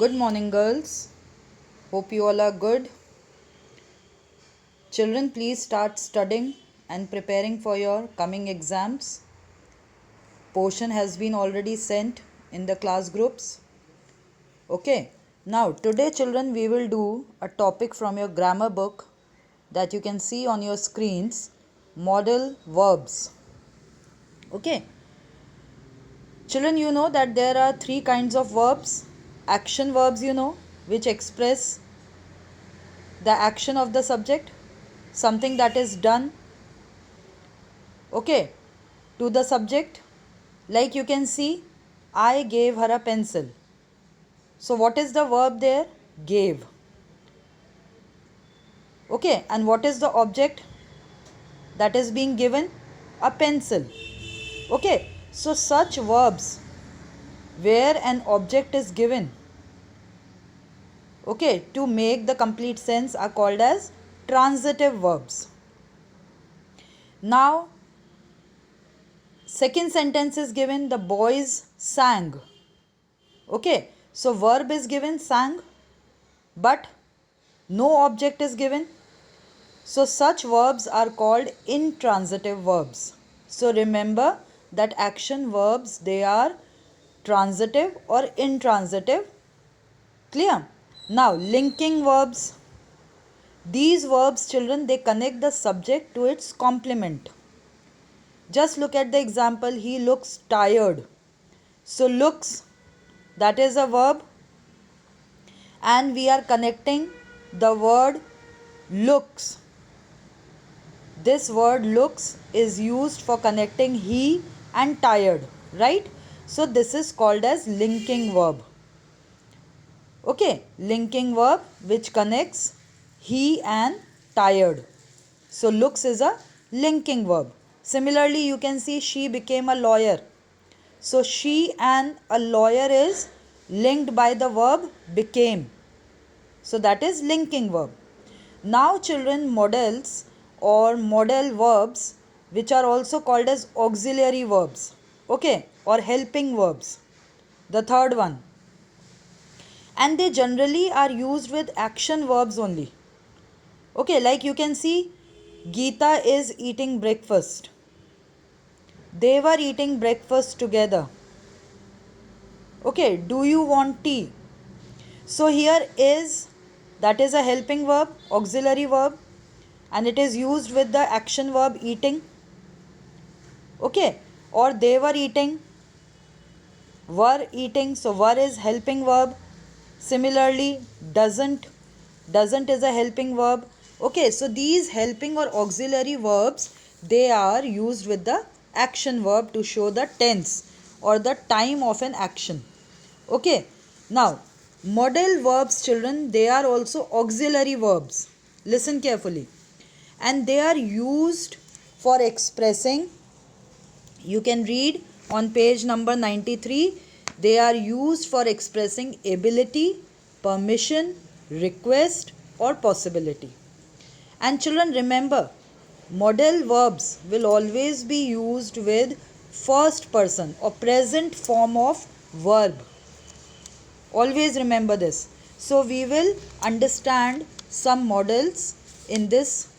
Good morning, girls. Hope you all are good. Children, please start studying and preparing for your coming exams. Portion has been already sent in the class groups. Okay. Now, today, children, we will do a topic from your grammar book that you can see on your screens, modal verbs. Okay. Children, you know that there are three kinds of verbs. Action verbs, which express the action of the subject, something that is done, okay, to the subject. Like you can see, I gave her a pencil. So what is the verb there? Gave. Okay, and what is the object that is being given? A pencil. Okay, so such verbs where an object is given, okay, to make the complete sense are called as transitive verbs. Now, second sentence is given, the boys sang. Okay, so verb is given sang, but no object is given. So such verbs are called intransitive verbs. So remember that action verbs, they are transitive or intransitive. Clear? Now linking verbs. These verbs, children, they connect the subject to its complement. Just look at the example, he looks tired. So looks, that is a verb, and we are connecting the word looks. This word looks is used for connecting he and tired, right? So this is called as linking verb. Okay, linking verb which connects he and tired. So looks is a linking verb. Similarly, you can see she became a lawyer. So she and a lawyer is linked by the verb became. So that is linking verb. Now children, modals or modal verbs, which are also called as auxiliary verbs, okay, or helping verbs, the third one, and they generally are used with action verbs only. Okay, like you can see, Geeta is eating breakfast. They were eating breakfast together. Okay, do you want tea? So here is, that is a helping verb, auxiliary verb, and it is used with the action verb eating. Okay, or they were eating, so were is helping verb. Similarly, doesn't is a helping verb. Okay, so these helping or auxiliary verbs, they are used with the action verb to show the tense or the time of an action. Okay, now modal verbs, children, they are also auxiliary verbs. Listen carefully. And they are used for expressing, you can read on page number 93, they are used for expressing ability, permission, request, or possibility. And children, remember, modal verbs will always be used with first person or present form of verb. Always remember this. So we will understand some modals in this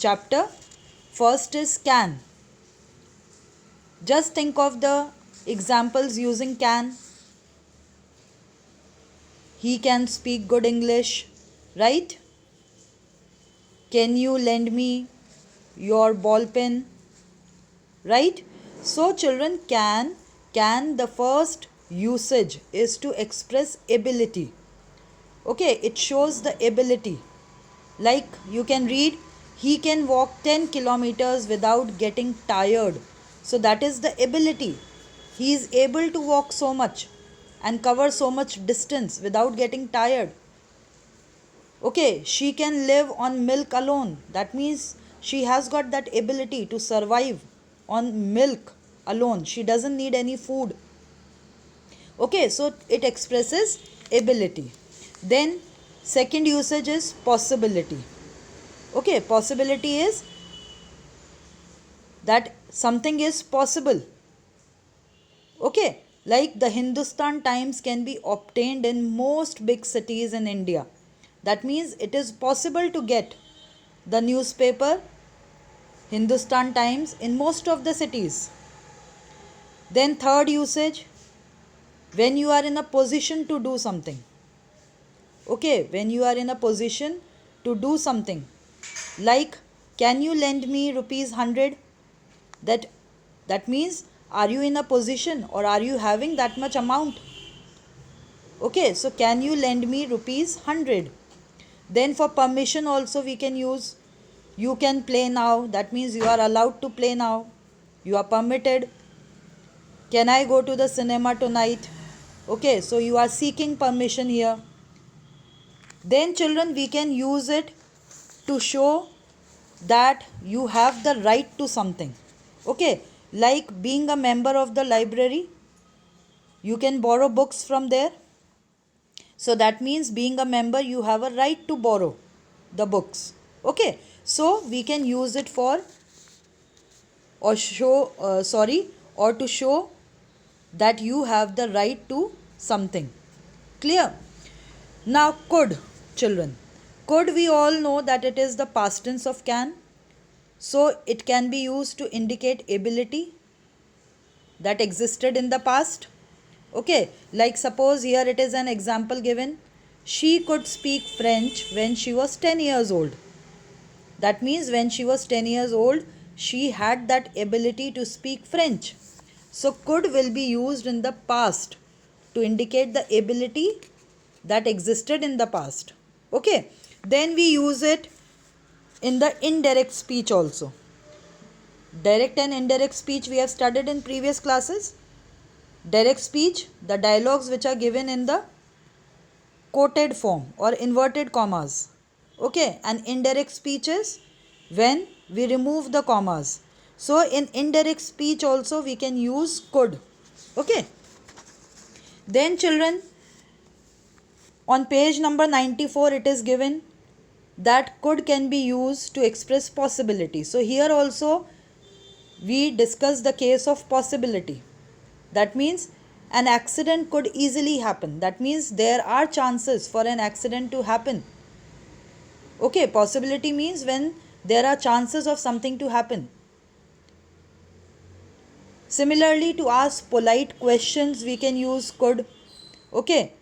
chapter. First is can. Just think of the examples using can. He can speak good English, right? Can you lend me your ball pen? Right? So children, can, the first usage is to express ability. Okay, it shows the ability. Like you can read, he can walk 10 kilometers without getting tired. So that is the ability. He is able to walk so much and cover so much distance without getting tired. Okay, she can live on milk alone. That means she has got that ability to survive on milk alone. She doesn't need any food. Okay, so it expresses ability. Then second usage is possibility. Okay, possibility is that something is possible. Okay, Like the Hindustan Times can be obtained in most big cities in India. That means it is possible to get the newspaper Hindustan Times in most of the cities. Then, third usage, when you are in a position to do something. Okay, when you are in a position to do something, like, can you lend me rupees 100? That means, are you in a position or are you having that much amount? Okay, so can you lend me rupees 100? Then for permission also we can use, you can play now. That means you are allowed to play now. You are permitted. Can I go to the cinema tonight? Okay, so you are seeking permission here. Then children, we can use it to show that you have the right to something. Okay, like being a member of the library, you can borrow books from there. So that means being a member, you have a right to borrow the books. Okay, so we can use it for or show, or to show that you have the right to something. Clear? Now, could, children. Could, we all know that it is the past tense of can. So it can be used to indicate ability that existed in the past. Okay, like suppose here it is an example given. She could speak French when she was 10 years old. That means when she was 10 years old, she had that ability to speak French. So could will be used in the past to indicate the ability that existed in the past. Okay, then we use it in the indirect speech also. Direct and indirect speech we have studied in previous classes. Direct speech, the dialogues which are given in the quoted form or inverted commas. Okay, and indirect speech is when we remove the commas. So in indirect speech also we can use could. Okay, then children, on page number 94 it is given that could can be used to express possibility. So here also we discuss the case of possibility. That means an accident could easily happen. That means there are chances for an accident to happen. Okay, possibility means when there are chances of something to happen. Similarly, to ask polite questions, we can use could. Okay,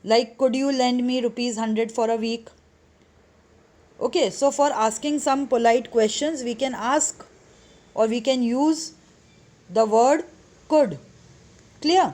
like could you lend me rupees 100 for a week? Okay, so for asking some polite questions, we can ask or we can use the word could. Clear?